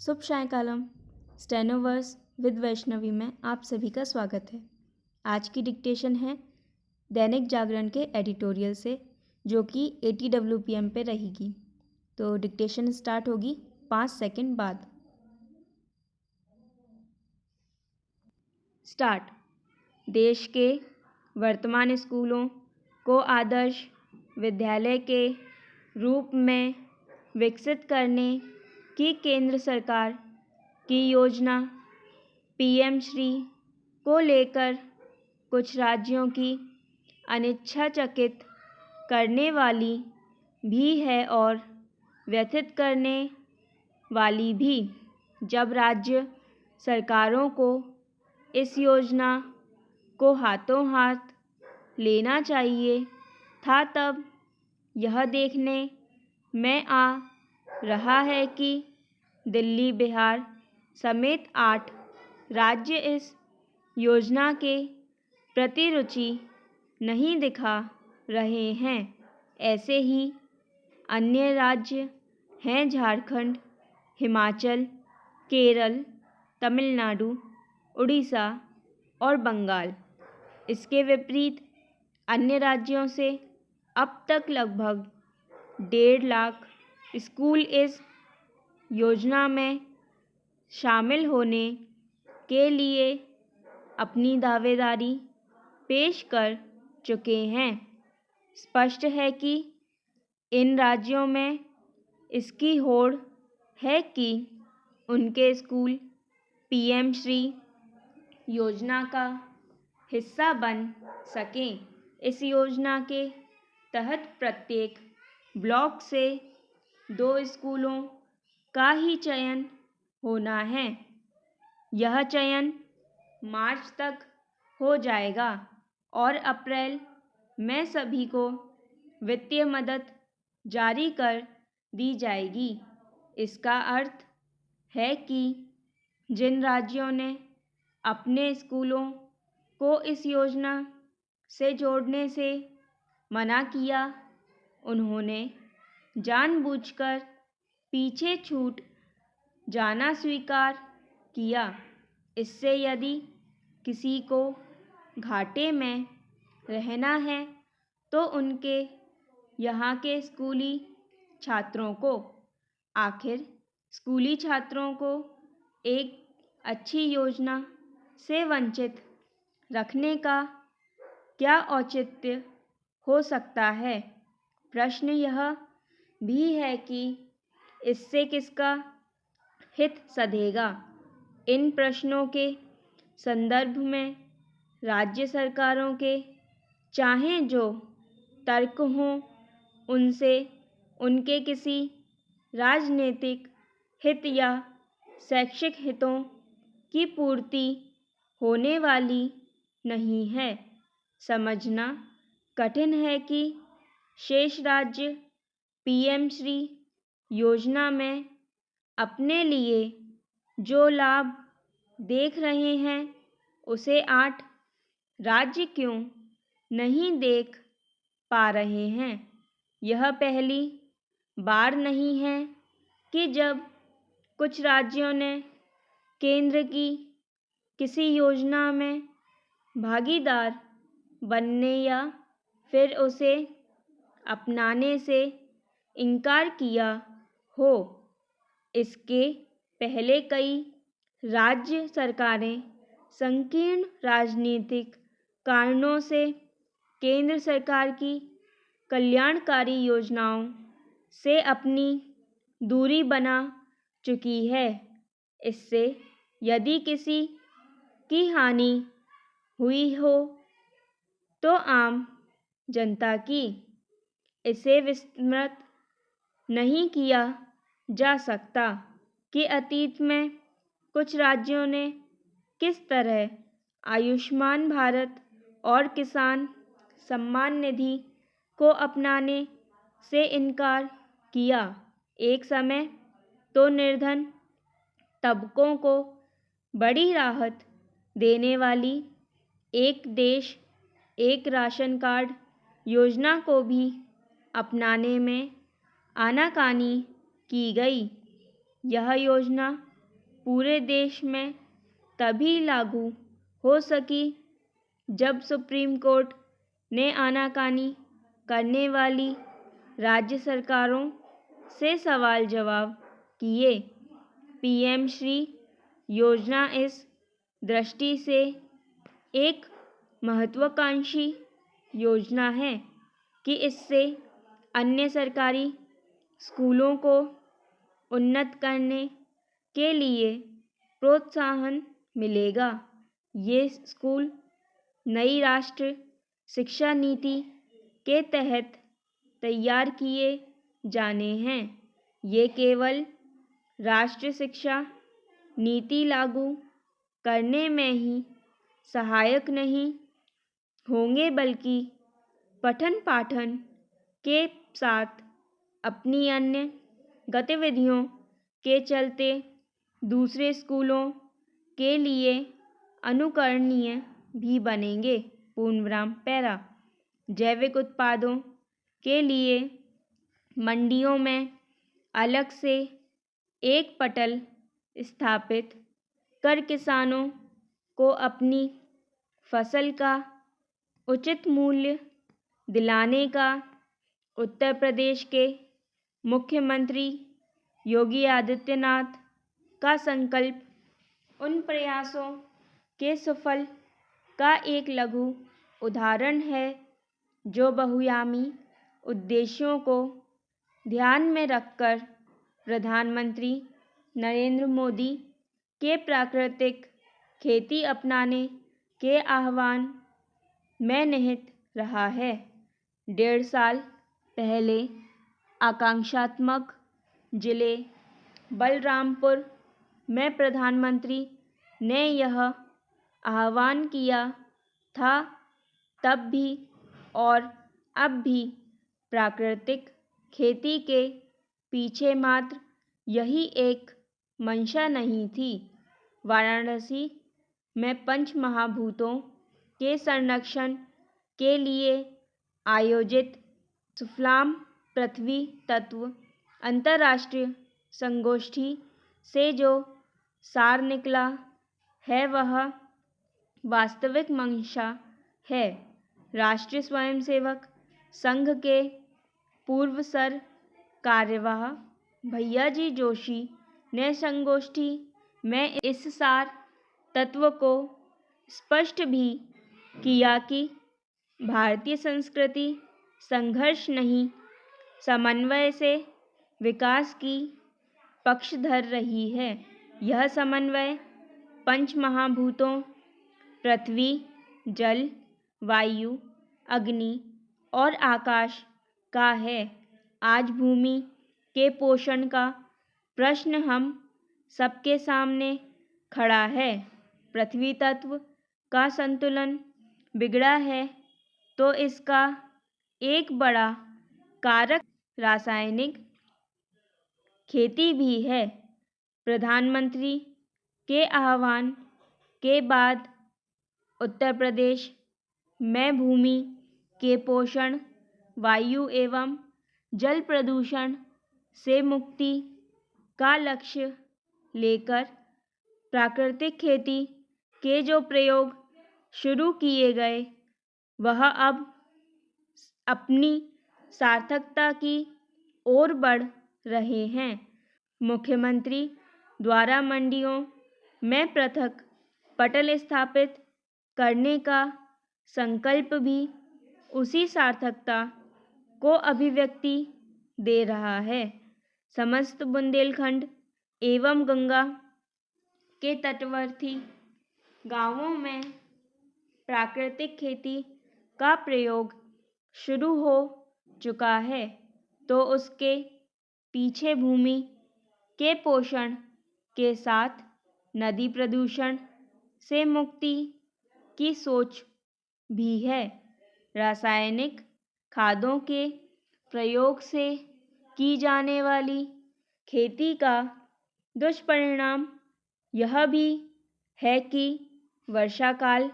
शुभ सायंकालम। स्टेनोवर्स with Vaishnavi में आप सभी का स्वागत है। आज की डिक्टेशन है दैनिक जागरण के एडिटोरियल से, जो कि ATWPM पे रहेगी। तो डिक्टेशन स्टार्ट होगी 5 सेकंड बाद। स्टार्ट। देश के वर्तमान स्कूलों को आदर्श विद्यालय के रूप में विकसित करने की केंद्र सरकार की योजना PM श्री को लेकर कुछ राज्यों की अनिच्छाचकित करने वाली भी है और व्यथित करने वाली भी। जब राज्य सरकारों को इस योजना को हाथों हाथ लेना चाहिए था, तब यह देखने में आ रहा है कि दिल्ली, बिहार समेत 8 राज्य इस योजना के प्रति रुचि नहीं दिखा रहे हैं। ऐसे ही अन्य राज्य हैं झारखंड, हिमाचल, केरल, तमिलनाडु, उड़ीसा और बंगाल। इसके विपरीत अन्य राज्यों से अब तक लगभग 1.5 लाख स्कूल इस योजना में शामिल होने के लिए अपनी दावेदारी पेश कर चुके हैं। स्पष्ट है कि इन राज्यों में इसकी होड़ है कि उनके स्कूल PM श्री योजना का हिस्सा बन सकें। इस योजना के तहत प्रत्येक ब्लॉक से 2 स्कूलों का ही चयन होना है। यह चयन मार्च तक हो जाएगा और अप्रैल में सभी को वित्तीय मदद जारी कर दी जाएगी। इसका अर्थ है कि जिन राज्यों ने अपने स्कूलों को इस योजना से जोड़ने से मना किया, उन्होंने जानबूझकर पीछे छूट जाना स्वीकार किया। इससे यदि किसी को घाटे में रहना है तो उनके यहाँ के स्कूली छात्रों को। आखिर स्कूली छात्रों को एक अच्छी योजना से वंचित रखने का क्या औचित्य हो सकता है? प्रश्न यह भी है कि इससे किसका हित सधेगा। इन प्रश्नों के संदर्भ में राज्य सरकारों के चाहे जो तर्क हों, उनसे उनके किसी राजनीतिक हित या शैक्षिक हितों की पूर्ति होने वाली नहीं है। समझना कठिन है कि शेष राज्य PM श्री योजना में अपने लिए जो लाभ देख रहे हैं, उसे 8 राज्य क्यों नहीं देख पा रहे हैं। यह पहली बार नहीं है कि जब कुछ राज्यों ने केंद्र की किसी योजना में भागीदार बनने या फिर उसे अपनाने से इनकार किया हो। इसके पहले कई राज्य सरकारें संकीर्ण राजनीतिक कारणों से केंद्र सरकार की कल्याणकारी योजनाओं से अपनी दूरी बना चुकी है। इससे यदि किसी की हानि हुई हो तो आम जनता की। इसे विस्मृत नहीं किया जा सकता कि अतीत में कुछ राज्यों ने किस तरह आयुष्मान भारत और किसान सम्मान निधि को अपनाने से इनकार किया। एक समय तो निर्धन तबकों को बड़ी राहत देने वाली एक देश एक राशन कार्ड योजना को भी अपनाने में आनाकानी की गई। यह योजना पूरे देश में तभी लागू हो सकी जब सुप्रीम कोर्ट ने आनाकानी करने वाली राज्य सरकारों से सवाल जवाब किए। पीएम श्री योजना इस दृष्टि से एक महत्वाकांक्षी योजना है कि इससे अन्य सरकारी स्कूलों को उन्नत करने के लिए प्रोत्साहन मिलेगा। ये स्कूल नई राष्ट्रीय शिक्षा नीति के तहत तैयार किए जाने हैं। ये केवल राष्ट्रीय शिक्षा नीति लागू करने में ही सहायक नहीं होंगे बल्कि पठन पाठन के साथ अपनी अन्य गतिविधियों के चलते दूसरे स्कूलों के लिए अनुकरणीय भी बनेंगे। पूर्णविराम पैरा। जैविक उत्पादों के लिए मंडियों में अलग से एक पटल स्थापित कर किसानों को अपनी फसल का उचित मूल्य दिलाने का उत्तर प्रदेश के मुख्यमंत्री योगी आदित्यनाथ का संकल्प उन प्रयासों के सफल का एक लघु उदाहरण है जो बहुआयामी उद्देश्यों को ध्यान में रखकर प्रधानमंत्री नरेंद्र मोदी के प्राकृतिक खेती अपनाने के आह्वान में निहित रहा है। 1.5 साल पहले आकांक्षात्मक जिले बलरामपुर में प्रधानमंत्री ने यह आह्वान किया था। तब भी और अब भी प्राकृतिक खेती के पीछे मात्र यही एक मंशा नहीं थी। वाराणसी में पंच महाभूतों के संरक्षण के लिए आयोजित सुफलाम पृथ्वी तत्व अंतर्राष्ट्रीय संगोष्ठी से जो सार निकला है वह वास्तविक मंशा है। राष्ट्रीय स्वयंसेवक संघ के पूर्व सर कार्यवाह भैयाजी जोशी ने संगोष्ठी में इस सार तत्व को स्पष्ट भी किया कि भारतीय संस्कृति संघर्ष नहीं समन्वय से विकास की पक्षधर रही है। यह समन्वय पंच महाभूतों पृथ्वी, जल, वायु, अग्नि और आकाश का है। आज भूमि के पोषण का प्रश्न हम सबके सामने खड़ा है। पृथ्वी तत्व का संतुलन बिगड़ा है तो इसका एक बड़ा कारक रासायनिक खेती भी है। प्रधानमंत्री के आह्वान के बाद उत्तर प्रदेश में भूमि के पोषण, वायु एवं जल प्रदूषण से मुक्ति का लक्ष्य लेकर प्राकृतिक खेती के जो प्रयोग शुरू किए गए वह अब अपनी सार्थकता की ओर बढ़ रहे हैं। मुख्यमंत्री द्वारा मंडियों में पृथक पटल स्थापित करने का संकल्प भी उसी सार्थकता को अभिव्यक्ति दे रहा है। समस्त बुंदेलखंड एवं गंगा के तटवर्ती गांवों में प्राकृतिक खेती का प्रयोग शुरू हो चुका है तो उसके पीछे भूमि के पोषण के साथ नदी प्रदूषण से मुक्ति की सोच भी है। रासायनिक खादों के प्रयोग से की जाने वाली खेती का दुष्परिणाम यह भी है कि वर्षा काल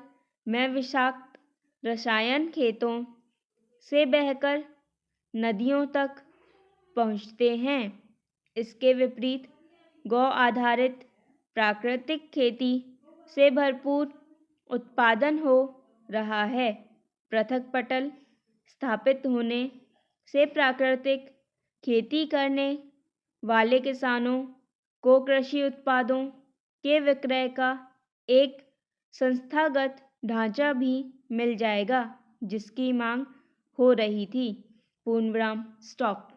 में विषाक्त रसायन खेतों से बहकर नदियों तक पहुँचते हैं। इसके विपरीत गौ आधारित प्राकृतिक खेती से भरपूर उत्पादन हो रहा है। पृथक पटल स्थापित होने से प्राकृतिक खेती करने वाले किसानों को कृषि उत्पादों के विक्रय का एक संस्थागत ढांचा भी मिल जाएगा, जिसकी मांग हो रही थी। पूर्णविराम स्टॉप।